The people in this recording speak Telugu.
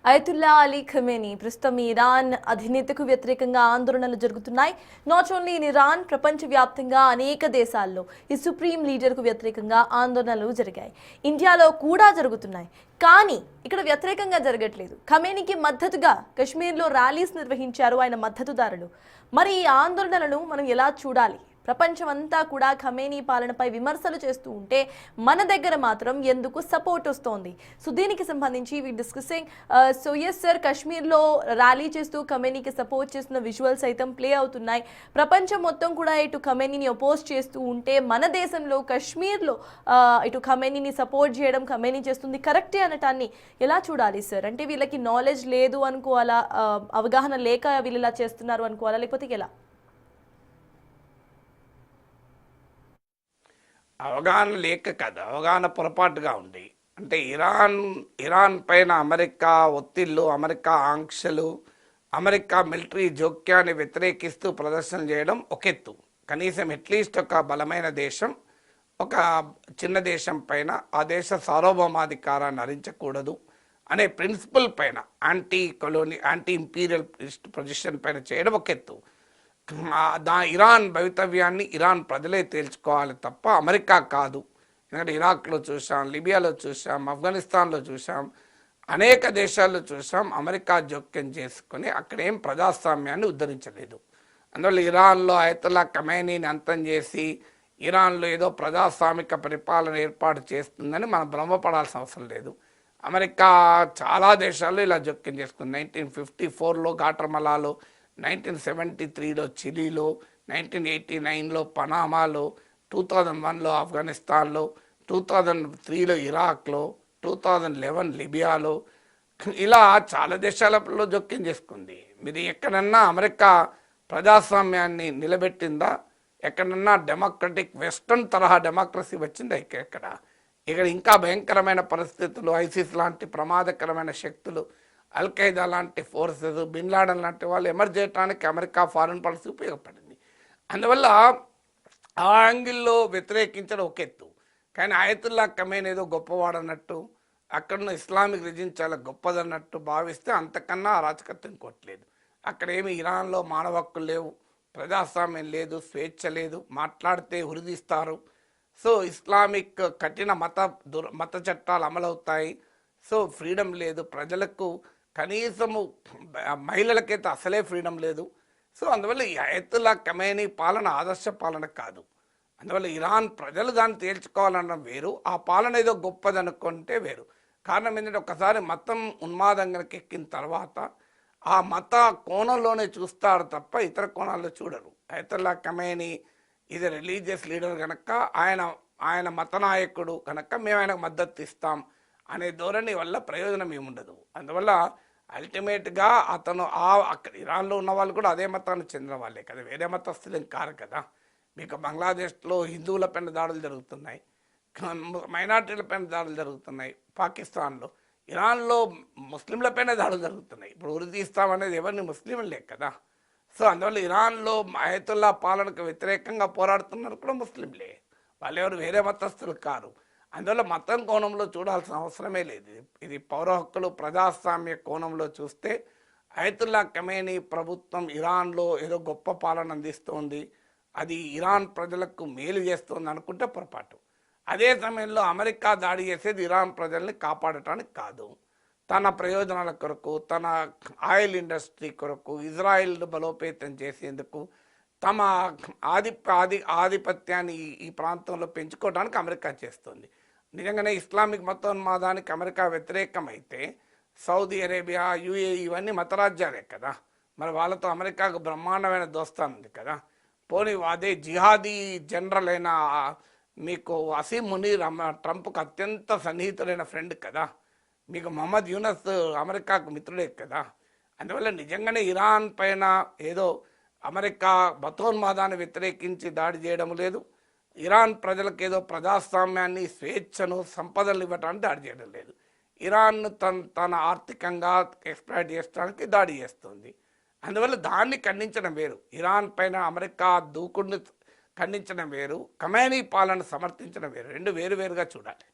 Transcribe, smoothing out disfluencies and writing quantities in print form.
అయతుల్లా అలీ ఖమేనీ ప్రస్తుతం ఇరాన్ అధినేతకు వ్యతిరేకంగా ఆందోళనలు జరుగుతున్నాయి. నాట్ ఓన్లీ ఇన్ ఇరాన్, ప్రపంచవ్యాప్తంగా అనేక దేశాల్లో ఈ సుప్రీం లీడర్కు వ్యతిరేకంగా ఆందోళనలు జరిగాయి. ఇండియాలో కూడా జరుగుతున్నాయి. కానీ ఇక్కడ వ్యతిరేకంగా జరగట్లేదు. ఖమేనీకి మద్దతుగా కశ్మీర్లో ర్యాలీస్ నిర్వహించారు ఆయన మద్దతుదారులు. మరి ఈ ఆందోళనలను మనం ఎలా చూడాలి? ప్రపంచమంతా కూడా ఖమేనీ పాలనపై విమర్శలు చేస్తూ ఉంటే మన దగ్గర మాత్రం ఎందుకు సపోర్ట్ వస్తోంది? సో దీనికి సంబంధించి we discussing. So yes sir, కశ్మీర్లో ర్యాలీ చేస్తూ ఖమేనీకి సపోర్ట్ చేస్తున్న విజువల్స్ సైతం ప్లే అవుతున్నాయి. ప్రపంచం మొత్తం కూడా ఇటు ఖమేనీని అపోజ్ చేస్తూ ఉంటే మన దేశంలో కశ్మీర్లో ఇటు ఖమేనీని సపోర్ట్ చేయడం, ఖమేనీ చేస్తుంది కరెక్టే అనటాన్ని ఎలా చూడాలి సార్? అంటే వీళ్ళకి నాలెడ్జ్ లేదు అనుకోవాలా, అవగాహన లేక వీళ్ళు ఇలా చేస్తున్నారు అనుకోవాలా, లేకపోతే ఎలా? అవగాహన లేక కాదు, అవగాహన పొరపాటుగా ఉంది. అంటే ఇరాన్ పైన అమెరికా ఒత్తిళ్ళు, అమెరికా ఆంక్షలు, అమెరికా మిలిటరీ జోక్యాన్ని వ్యతిరేకిస్తూ ప్రదర్శన చేయడం ఒక ఎత్తు. కనీసం అట్లీస్ట్ ఒక బలమైన దేశం ఒక చిన్న దేశం పైన ఆ దేశ సార్వభౌమాధికారాన్ని హరించకూడదు అనే ప్రిన్సిపల్ పైన యాంటీ ఇంపీరియల్ పొజిషన్ పైన చేయడం ఒక ఎత్తు. ఇరాన్ భవితవ్యాన్ని ఇరాన్ ప్రజలే తేల్చుకోవాలి తప్ప అమెరికా కాదు. ఎందుకంటే ఇరాక్లో చూసాం, లిబియాలో చూసాం, ఆఫ్ఘనిస్తాన్లో చూసాం, అనేక దేశాల్లో చూసాం అమెరికా జోక్యం చేసుకొని అక్కడేం ప్రజాస్వామ్యాన్ని ఉద్ధరించలేదు. అందువల్ల ఇరాన్లో అయతుల్లా ఖమేనీని అంతం చేసి ఇరాన్లో ఏదో ప్రజాస్వామిక పరిపాలన ఏర్పాటు చేస్తుందని మనం భ్రమపడాల్సిన అవసరం లేదు. అమెరికా చాలా దేశాల్లో ఇలా జోక్యం చేసుకుంది. 1954లో గాటర్మలాలో, 1973లో చిలీలో, 1989లో పనామాలో, 2001లో ఆఫ్ఘనిస్తాన్లో, 2003లో ఇరాక్లో, 2011 లిబియాలో, ఇలా చాలా దేశాలలో జోక్యం చేసుకుంది. మీరు ఎక్కడన్నా అమెరికా ప్రజాస్వామ్యాన్ని నిలబెట్టిందా? ఎక్కడన్నా డెమోక్రటిక్ వెస్టర్న్ తరహా డెమోక్రసీ వచ్చిందా? ఇక్కడ ఇంకా భయంకరమైన పరిస్థితులు, ఐసిస్ లాంటి ప్రమాదకరమైన శక్తులు, అల్ఖైదా లాంటి ఫోర్సెస్, బిన్ లాడన్ లాంటి వాళ్ళు ఎమర్జ్ చేయడానికి అమెరికా ఫారిన్ పాలసీ ఉపయోగపడింది. అందువల్ల ఆ యాంగిల్లో వ్యతిరేకించడం ఒక ఎత్తు. కానీ అయతుల్లా ఖమేనీ ఏదో గొప్పవాడన్నట్టు, అక్కడున్న ఇస్లామిక్ రిజిమ్ చాలా గొప్పదన్నట్టు భావిస్తే అంతకన్నా అరాచకత్వం ఇంకోట్లేదు. అక్కడేమి ఇరాన్లో మానవ హక్కులు లేవు, ప్రజాస్వామ్యం లేదు, స్వేచ్ఛ లేదు, మాట్లాడితే ఉరిదీస్తారు. సో ఇస్లామిక్ కఠిన మత చట్టాలు అమలవుతాయి. సో ఫ్రీడమ్ లేదు ప్రజలకు, కనీసము మహిళలకైతే అసలే ఫ్రీడమ్ లేదు. సో అందువల్ల ఈ అయతుల్లా ఖమేనీ పాలన ఆదర్శ పాలన కాదు. అందువల్ల ఇరాన్ ప్రజలు దాన్ని తేల్చుకోవాలనడం వేరు, ఆ పాలన ఏదో గొప్పదనుకుంటే వేరు. కారణం ఏంటంటే ఒకసారి మతం ఉన్మాదంగానికి ఎక్కిన తర్వాత ఆ మత కోణంలోనే చూస్తారు తప్ప ఇతర కోణాల్లో చూడరు. అయతుల్లా ఖమేనీ ఇది రిలీజియస్ లీడర్ కనుక, ఆయన మత నాయకుడు కనుక మేము ఆయనకు మద్దతు ఇస్తాం అనే ధోరణి వల్ల ప్రయోజనం ఏముండదు. అందువల్ల అల్టిమేట్గా అతను అక్కడ ఇరాన్లో ఉన్న వాళ్ళు కూడా అదే మతానికి చెందిన వాళ్ళే కదా, వేరే మతస్థులేం కారు కదా. మీకు బంగ్లాదేశ్లో హిందువుల పైన దాడులు జరుగుతున్నాయి, మైనార్టీల పైన దాడులు జరుగుతున్నాయి, పాకిస్తాన్లో, ఇరాన్లో ముస్లింల పైన దాడులు జరుగుతున్నాయి. ఇప్పుడు ఉరి తీస్తామనేది ఎవరిని ముస్లింలే కదా. సో అందువల్ల ఇరాన్లో అయతుల్లా పాలనకు వ్యతిరేకంగా పోరాడుతున్నారు కూడా ముస్లింలే, వాళ్ళు ఎవరు వేరే మతస్థులు కారు. అందువల్ల మతం కోణంలో చూడాల్సిన అవసరమే లేదు. ఇది పౌర హక్కులు ప్రజాస్వామ్య కోణంలో చూస్తే అయతుల్లా ఖమేనీ ప్రభుత్వం ఇరాన్లో ఏదో గొప్ప పాలన అందిస్తోంది, అది ఇరాన్ ప్రజలకు మేలు చేస్తుంది అనుకుంటే పొరపాటు. అదే సమయంలో అమెరికా దాడి చేసేది ఇరాన్ ప్రజల్ని కాపాడటానికి కాదు, తన ప్రయోజనాల కొరకు, తన ఆయిల్ ఇండస్ట్రీ కొరకు, ఇజ్రాయిల్ను బలోపేతం చేసేందుకు, తమ ఆధిపత్యాన్ని ఈ ప్రాంతంలో పెంచుకోవడానికి అమెరికా చేస్తుంది. నిజంగానే ఇస్లామిక్ మతోన్మాదానికి అమెరికా వ్యతిరేకమైతే సౌదీ అరేబియా, యుఏఈ ఇవన్నీ మతరాజ్యాలే కదా, మరి వాళ్ళతో అమెరికాకు బ్రహ్మాండమైన దోస్తాను ఉంది కదా. పోనీ అదే జిహాదీ జనరల్ అయిన మీకు అసీం మునీర్ ట్రంప్కు అత్యంత సన్నిహితుడైన ఫ్రెండ్ కదా, మీకు మహమ్మద్ యూనస్ అమెరికాకు మిత్రుడే కదా. అందువల్ల నిజంగానే ఇరాన్ పైన ఏదో అమెరికా మతోన్మాదాన్ని వ్యతిరేకించి దాడి చేయడం లేదు, ఇరాన్ ప్రజలకు ఏదో ప్రజాస్వామ్యాన్ని, స్వేచ్ఛను, సంపదలు ఇవ్వటానికి దాడి చేయడం లేదు. ఇరాన్ తన ఆర్థికంగా ఎక్స్ప్లాయిట్ చేయడానికి దాడి చేస్తుంది. అందువల్ల దాన్ని ఖండించడం వేరు, ఇరాన్ పైన అమెరికా దూకుడిని ఖండించడం వేరు, ఖమేనీ పాలన సమర్థించడం వేరు, రెండు వేరువేరుగా చూడాలి.